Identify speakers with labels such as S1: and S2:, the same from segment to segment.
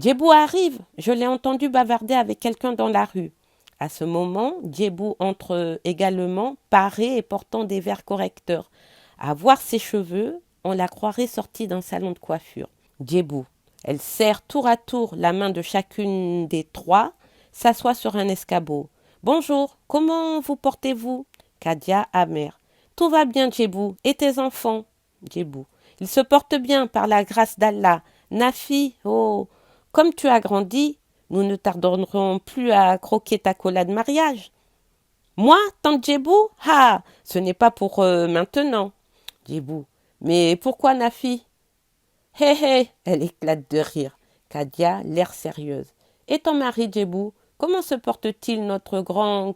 S1: Djebou arrive, je l'ai entendu bavarder avec quelqu'un dans la rue. À ce moment, Djebou entre également, paré et portant des verres correcteurs. À voir ses cheveux, on la croirait sortie d'un salon de coiffure. Djebou. Elle serre tour à tour la main de chacune des trois, s'assoit sur un escabeau. Bonjour, comment vous portez-vous? Kadia, amère. Tout va bien, Djebou. Et tes enfants? Djebou. Ils se portent bien, par la grâce d'Allah. Nafi, oh, comme tu as grandi, nous ne tarderons plus à croquer ta cola de mariage. Moi, tante Djebou? Ah, ce n'est pas pour maintenant. Djebou. Mais pourquoi Nafi? Hé hé, elle éclate de rire. Kadia, l'air sérieuse. Et ton mari, Djebou, comment se porte-t-il notre grand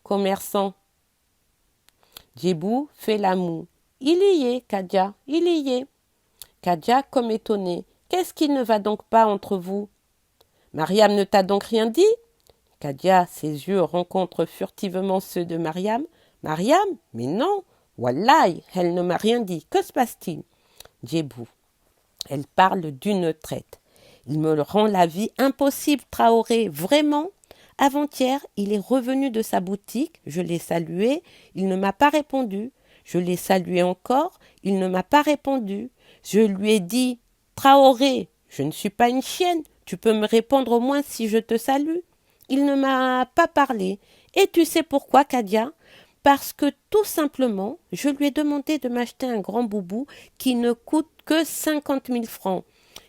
S1: commerçant? Djebou fait la moue. Il y est, Kadia, il y est. Kadia, comme étonnée. Qu'est-ce qui ne va donc pas entre vous? Mariam ne t'a donc rien dit? Kadia, ses yeux rencontrent furtivement ceux de Mariam. Mariam? Mais non, Wallahi, elle ne m'a rien dit. Que se passe-t-il? Djebou. Elle parle d'une traite. Il me rend la vie impossible, Traoré, vraiment. Avant-hier, il est revenu de sa boutique, je l'ai salué, il ne m'a pas répondu. Je l'ai salué encore, il ne m'a pas répondu. Je lui ai dit, Traoré, je ne suis pas une chienne, tu peux me répondre au moins si je te salue. Il ne m'a pas parlé. Et tu sais pourquoi, Kadia? Parce que tout simplement, je lui ai demandé de m'acheter un grand boubou qui ne coûte que 50 000 francs.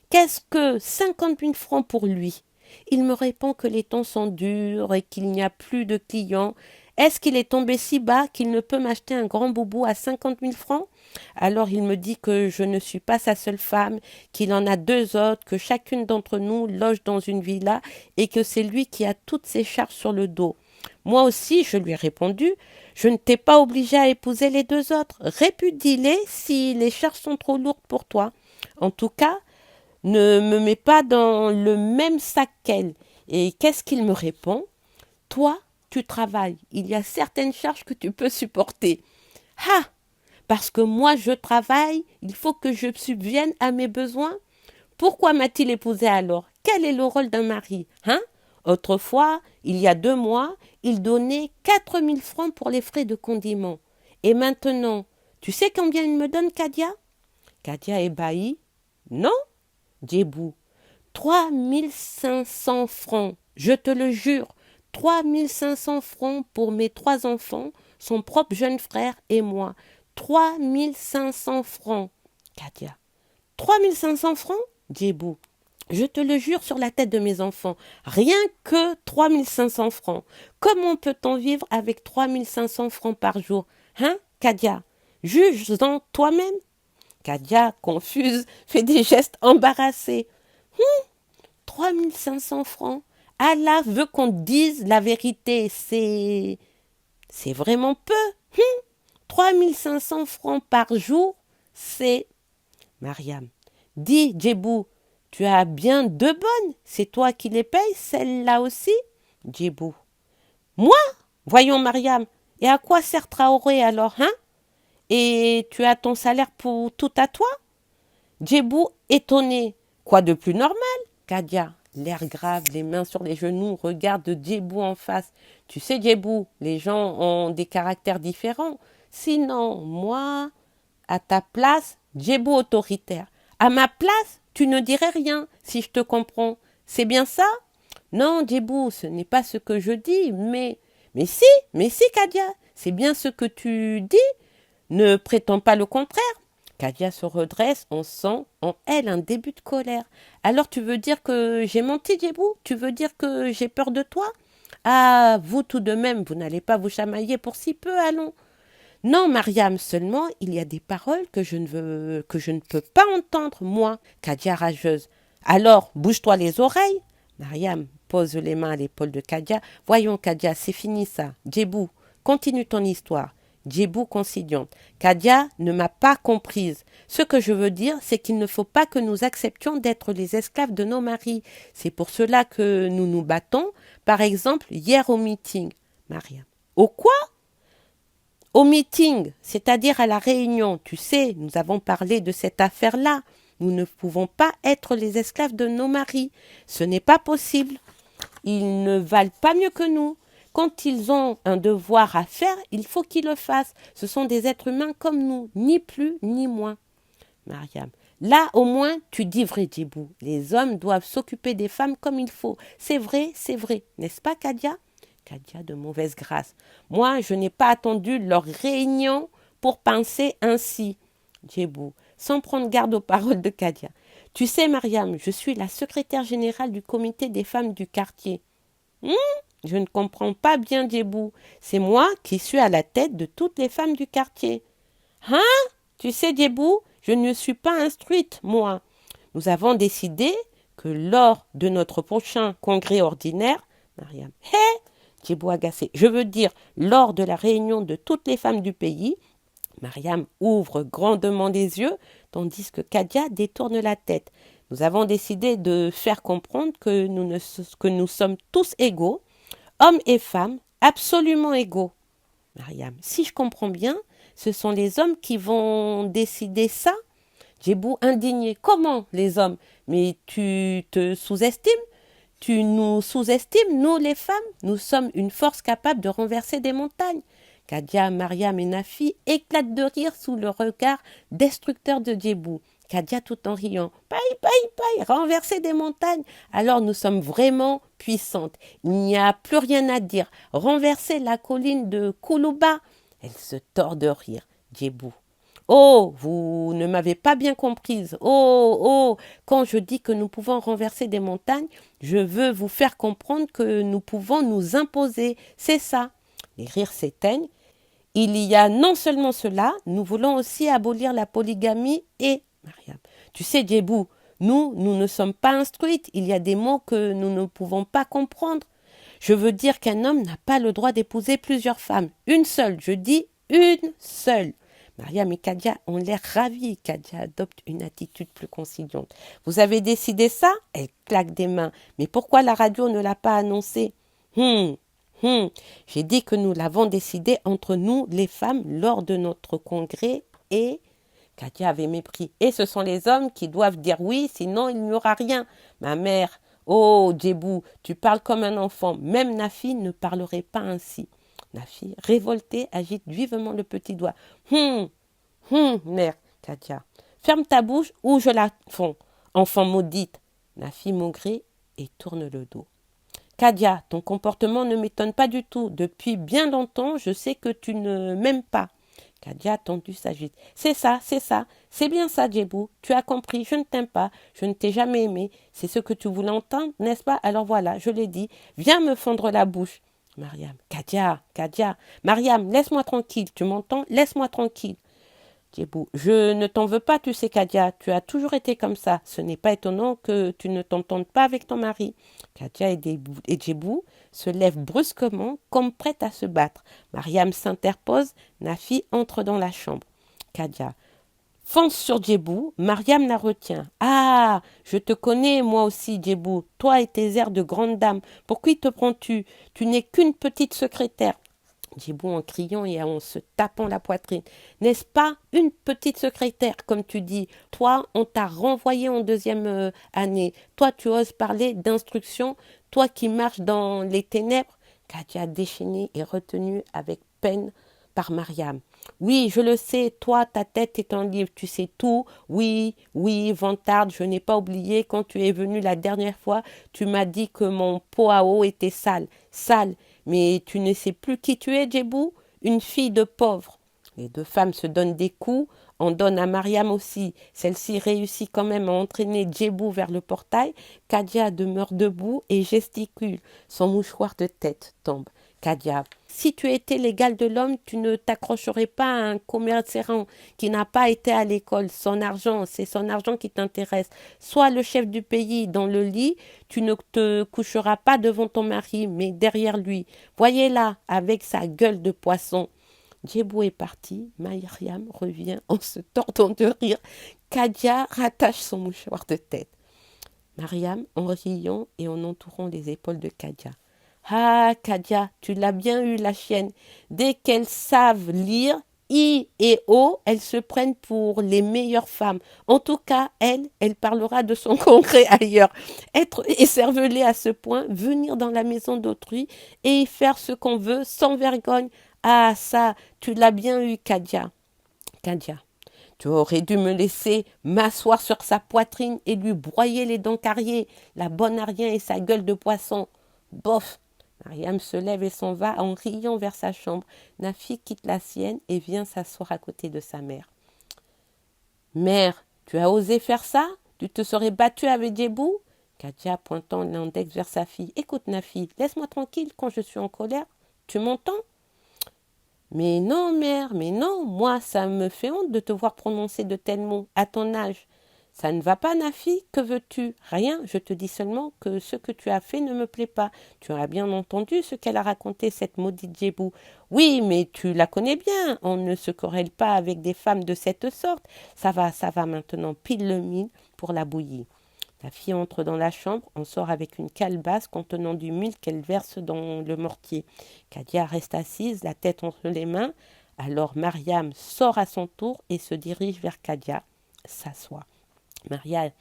S1: Qu'est-ce que 50 000 francs pour lui? Il me répond que les temps sont durs et qu'il n'y a plus de clients. Est-ce qu'il est tombé si bas qu'il ne peut m'acheter un grand boubou à 50 000 francs? Alors il me dit que je ne suis pas sa seule femme, qu'il en a deux autres, que chacune d'entre nous loge dans une villa et que c'est lui qui a toutes ses charges sur le dos. Moi aussi, je lui ai répondu, je ne t'ai pas obligé à épouser les deux autres. Répudie-les si les charges sont trop lourdes pour toi. En tout cas, ne me mets pas dans le même sac qu'elle. Et qu'est-ce qu'il me répond? Toi, tu travailles. Il y a certaines charges que tu peux supporter. Ah! Parce que moi, je travaille, il faut que je subvienne à mes besoins. Pourquoi m'a-t-il épousé alors? Quel est le rôle d'un mari? Hein? Autrefois, il y a 2 mois, il donnait 4 000 francs pour les frais de condiment. Et maintenant, tu sais combien il me donne, Kadia? Kadia ébahie. Non? Djebou. 3 500 francs, je te le jure. 3 500 francs pour mes 3 enfants, son propre jeune frère et moi. 3 500 francs. Kadia. 3 500 francs? Djebou. Je te le jure sur la tête de mes enfants, rien que 3 500 francs. Comment peut-on vivre avec 3 500 francs par jour? Hein, Kadia? Juge-en toi-même. Kadia, confuse, fait des gestes embarrassés. 3 500 francs. Allah veut qu'on dise la vérité. C'est vraiment peu. 3 500 francs par jour, c'est... Mariam. Dis, Djebou, tu as bien deux bonnes. C'est toi qui les payes, celle-là aussi? Djebou. Moi? Voyons, Mariam. Et à quoi sert Traoré alors, hein? Et tu as ton salaire pour tout à toi? Djebou, étonné. Quoi de plus normal? Kadia, l'air grave, les mains sur les genoux, regarde Djebou en face. Tu sais, Djebou, les gens ont des caractères différents. Sinon, moi, à ta place, Djebou autoritaire. À ma place, tu ne dirais rien, si je te comprends. C'est bien ça? Non, Djebou, ce n'est pas ce que je dis, mais si, Kadia, c'est bien ce que tu dis. Ne prétends pas le contraire. Kadia se redresse, on sent en elle un début de colère. Alors tu veux dire que j'ai menti, Djebou? Tu veux dire que j'ai peur de toi? Ah, vous tout de même, vous n'allez pas vous chamailler pour si peu, allons. Non, Mariam, seulement il y a des paroles que je ne peux pas entendre, moi. Kadia rageuse. Alors, bouge-toi les oreilles. Mariam pose les mains à l'épaule de Kadia. Voyons, Kadia, c'est fini ça. Djebou, continue ton histoire. Djebou conciliante. Kadia ne m'a pas comprise. Ce que je veux dire, c'est qu'il ne faut pas que nous acceptions d'être les esclaves de nos maris. C'est pour cela que nous nous battons. Par exemple, hier au meeting. Mariam. Au quoi? Au meeting, c'est-à-dire à la réunion. Tu sais, nous avons parlé de cette affaire-là. Nous ne pouvons pas être les esclaves de nos maris. Ce n'est pas possible. Ils ne valent pas mieux que nous. Quand ils ont un devoir à faire, il faut qu'ils le fassent. Ce sont des êtres humains comme nous, ni plus ni moins. Mariam. Là, au moins, tu dis vrai, Djibou. Les hommes doivent s'occuper des femmes comme il faut. C'est vrai, n'est-ce pas, Kadia? Kadia de mauvaise grâce. Moi, je n'ai pas attendu leur réunion pour penser ainsi. Djibou, sans prendre garde aux paroles de Kadia. Tu sais, Mariam, je suis la secrétaire générale du comité des femmes du quartier. Je ne comprends pas bien, Djibou. C'est moi qui suis à la tête de toutes les femmes du quartier. Hein? Tu sais, Djibou, je ne suis pas instruite, moi. Nous avons décidé que lors de notre prochain congrès ordinaire, Mariam, hé, Djibou agacé, je veux dire lors de la réunion de toutes les femmes du pays, Mariam ouvre grandement les yeux, tandis que Kadia détourne la tête. Nous avons décidé de faire comprendre que nous sommes tous égaux, hommes et femmes, absolument égaux. Mariam, si je comprends bien, ce sont les hommes qui vont décider ça? Djibou indigné. Comment les hommes? Mais tu te sous-estimes? Tu nous sous-estimes, nous les femmes? Nous sommes une force capable de renverser des montagnes. Kadia, Mariam et Nafi éclatent de rire sous le regard destructeur de Djibou. Kadia tout en riant. Paille, paille, paille, renverser des montagnes. Alors nous sommes vraiment puissantes. Il n'y a plus rien à dire. Renverser la colline de Koulouba. Elle se tord de rire. Djibou. Oh, vous ne m'avez pas bien comprise. Oh, quand je dis que nous pouvons renverser des montagnes, je veux vous faire comprendre que nous pouvons nous imposer. C'est ça. Les rires s'éteignent. Il y a non seulement cela, nous voulons aussi abolir la polygamie et... Mariam, tu sais, Djibou, nous ne sommes pas instruites. Il y a des mots que nous ne pouvons pas comprendre. Je veux dire qu'un homme n'a pas le droit d'épouser plusieurs femmes. Une seule, je dis une seule. Mariam et Kadia ont l'air ravis. Kadia adopte une attitude plus conciliante. Vous avez décidé ça? Elle claque des mains. Mais pourquoi la radio ne l'a pas annoncé? J'ai dit que nous l'avons décidé entre nous, les femmes, lors de notre congrès et... Kadia avait mépris. Et ce sont les hommes qui doivent dire oui, sinon il n'y aura rien. Ma mère, oh, Djibou, tu parles comme un enfant. Même Nafi ne parlerait pas ainsi. Nafi, révoltée, agite vivement le petit doigt. Mère, Kadia. Ferme ta bouche ou je la fonds. Enfant maudite. Nafi maugrée et tourne le dos. Kadia, ton comportement ne m'étonne pas du tout. Depuis bien longtemps, je sais que tu ne m'aimes pas. Kadia tendu s'agite. C'est ça. C'est bien ça, Djibou. Tu as compris, je ne t'aime pas. Je ne t'ai jamais aimé. C'est ce que tu voulais entendre, n'est-ce pas? Alors voilà, je l'ai dit. Viens me fondre la bouche. Mariam. Kadia. Mariam, laisse-moi tranquille. Tu m'entends? Laisse-moi tranquille. Djibou. Je ne t'en veux pas, tu sais, Kadia. Tu as toujours été comme ça. Ce n'est pas étonnant que tu ne t'entendes pas avec ton mari. Kadia et Djibou se lèvent brusquement, comme prête à se battre. Mariam s'interpose. Nafi entre dans la chambre. Kadia fonce sur Djibou. Mariam la retient. Ah, je te connais, moi aussi, Djibou. Toi et tes airs de grande dame. Pour qui te prends-tu? Tu n'es qu'une petite secrétaire. Djibou en criant et en se tapant la poitrine. N'est-ce pas une petite secrétaire, comme tu dis? Toi, on t'a renvoyé en deuxième année. Toi, tu oses parler d'instruction. Toi qui marches dans les ténèbres. Kadia déchaînée et retenue avec peine par Mariam. Oui, je le sais, toi, ta tête est un livre, tu sais tout. Oui, vantarde, je n'ai pas oublié, quand tu es venu la dernière fois, tu m'as dit que mon pot à eau était sale. Mais tu ne sais plus qui tu es, Djibou? Une fille de pauvre. Les deux femmes se donnent des coups, en donnent à Mariam aussi. Celle-ci réussit quand même à entraîner Djibou vers le portail. Kadia demeure debout et gesticule. Son mouchoir de tête tombe. Kadia, si tu étais l'égal de l'homme, tu ne t'accrocherais pas à un commerçant qui n'a pas été à l'école. Son argent, c'est son argent qui t'intéresse. Sois le chef du pays dans le lit, tu ne te coucheras pas devant ton mari, mais derrière lui. Voyez-la, avec sa gueule de poisson. Djibou est parti, Mariam revient en se tordant de rire. Kadia rattache son mouchoir de tête. Mariam, en riant et en entourant les épaules de Kadia. Ah, Kadia, tu l'as bien eu, la chienne. Dès qu'elles savent lire, I et O, elles se prennent pour les meilleures femmes. En tout cas, elle parlera de son congrès ailleurs. Être écervelée à ce point, venir dans la maison d'autrui et y faire ce qu'on veut sans vergogne. Ah ça, tu l'as bien eu, Kadia. Kadia. Tu aurais dû me laisser m'asseoir sur sa poitrine et lui broyer les dents carriées, la bonne à rien et sa gueule de poisson. Bof. Mariam se lève et s'en va en riant vers sa chambre. Nafi quitte la sienne et vient s'asseoir à côté de sa mère. Mère, tu as osé faire ça? Tu te serais battue avec Djebou? Kadia pointant l'index vers sa fille. Écoute, Nafi, laisse-moi tranquille quand je suis en colère. Tu m'entends? Mais non, mère, mais non, moi, ça me fait honte de te voir prononcer de tels mots à ton âge. Ça ne va pas, Nafi, que veux-tu? Rien, je te dis seulement que ce que tu as fait ne me plaît pas. Tu as bien entendu ce qu'elle a raconté, cette maudite Djebou. Oui, mais tu la connais bien, on ne se querelle pas avec des femmes de cette sorte. Ça va maintenant, pile le mine pour la bouillie. La fille entre dans la chambre, en sort avec une calebasse contenant du mil qu'elle verse dans le mortier. Kadia reste assise, la tête entre les mains. Alors Mariam sort à son tour et se dirige vers Kadia, s'assoit. Mariam,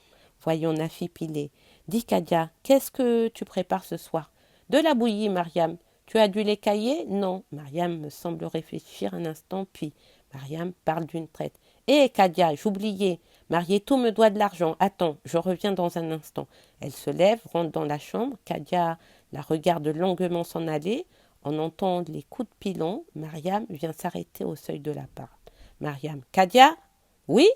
S1: voyons Nafi piler. Dis Kadia, qu'est-ce que tu prépares ce soir? De la bouillie, Mariam. Tu as dû les cailler? Non. Mariam me semble réfléchir un instant, puis Mariam parle d'une traite. Hé, Kadia, j'oubliais. Marietou me doit de l'argent. Attends, je reviens dans un instant. Elle se lève, rentre dans la chambre. Kadia la regarde longuement s'en aller. On entend les coups de pilon. Mariam vient s'arrêter au seuil de l'appart. Mariam, Kadia? Oui?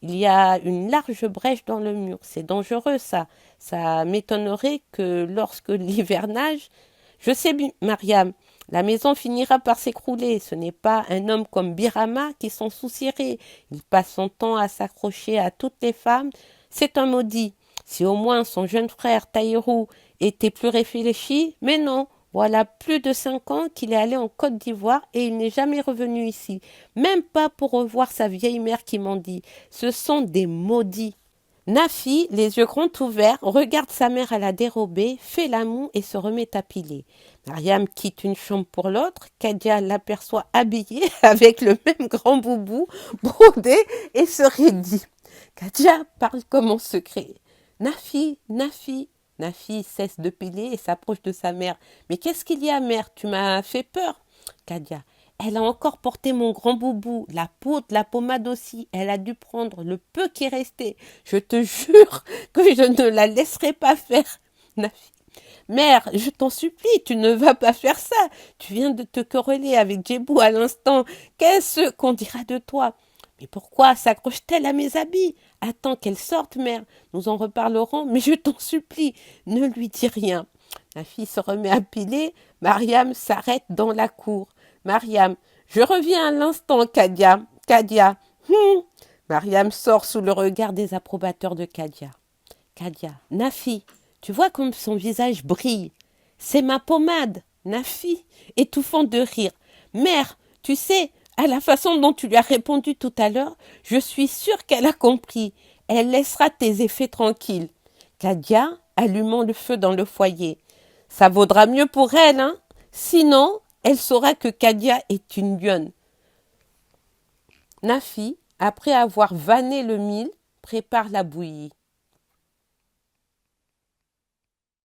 S1: Il y a une large brèche dans le mur. C'est dangereux, ça. Ça m'étonnerait que lorsque l'hiver nage... Je sais bien, Mariam, la maison finira par s'écrouler. Ce n'est pas un homme comme Birama qui s'en soucierait. Il passe son temps à s'accrocher à toutes les femmes. C'est un maudit. Si au moins son jeune frère Taïrou était plus réfléchi, mais non. Voilà plus de 5 ans qu'il est allé en Côte d'Ivoire et il n'est jamais revenu ici. Même pas pour revoir sa vieille mère qui m'en dit. Ce sont des maudits. Nafi, les yeux grands ouverts, regarde sa mère à la dérobée, fait la moue et se remet à piler. Mariam quitte une chambre pour l'autre. Kadia l'aperçoit habillée avec le même grand boubou, brodé et se raidit. Kadia parle comme en secret. Nafi, Nafi. Nafi cesse de piler et s'approche de sa mère. Mais qu'est-ce qu'il y a, mère? Tu m'as fait peur. Kadia. Elle a encore porté mon grand boubou, la poudre, la pommade aussi. Elle a dû prendre le peu qui est resté. Je te jure que je ne la laisserai pas faire. Nafi. Mère, je t'en supplie, tu ne vas pas faire ça. Tu viens de te quereller avec Djebou à l'instant. Qu'est-ce qu'on dira de toi? Mais pourquoi s'accroche-t-elle à mes habits? Attends qu'elle sorte, mère. Nous en reparlerons, mais je t'en supplie, ne lui dis rien. La fille se remet à piler. Mariam s'arrête dans la cour. Mariam, je reviens à l'instant, Kadia. Kadia. Mariam sort sous le regard des approbateurs de Kadia. Kadia. Nafi, tu vois comme son visage brille. C'est ma pommade. Nafi, étouffant de rire. Mère, tu sais, à la façon dont tu lui as répondu tout à l'heure, je suis sûre qu'elle a compris. Elle laissera tes effets tranquilles. Kadia, allumant le feu dans le foyer. Ça vaudra mieux pour elle, hein? Sinon, elle saura que Kadia est une lionne. Nafi, après avoir vanné le mil, prépare la bouillie.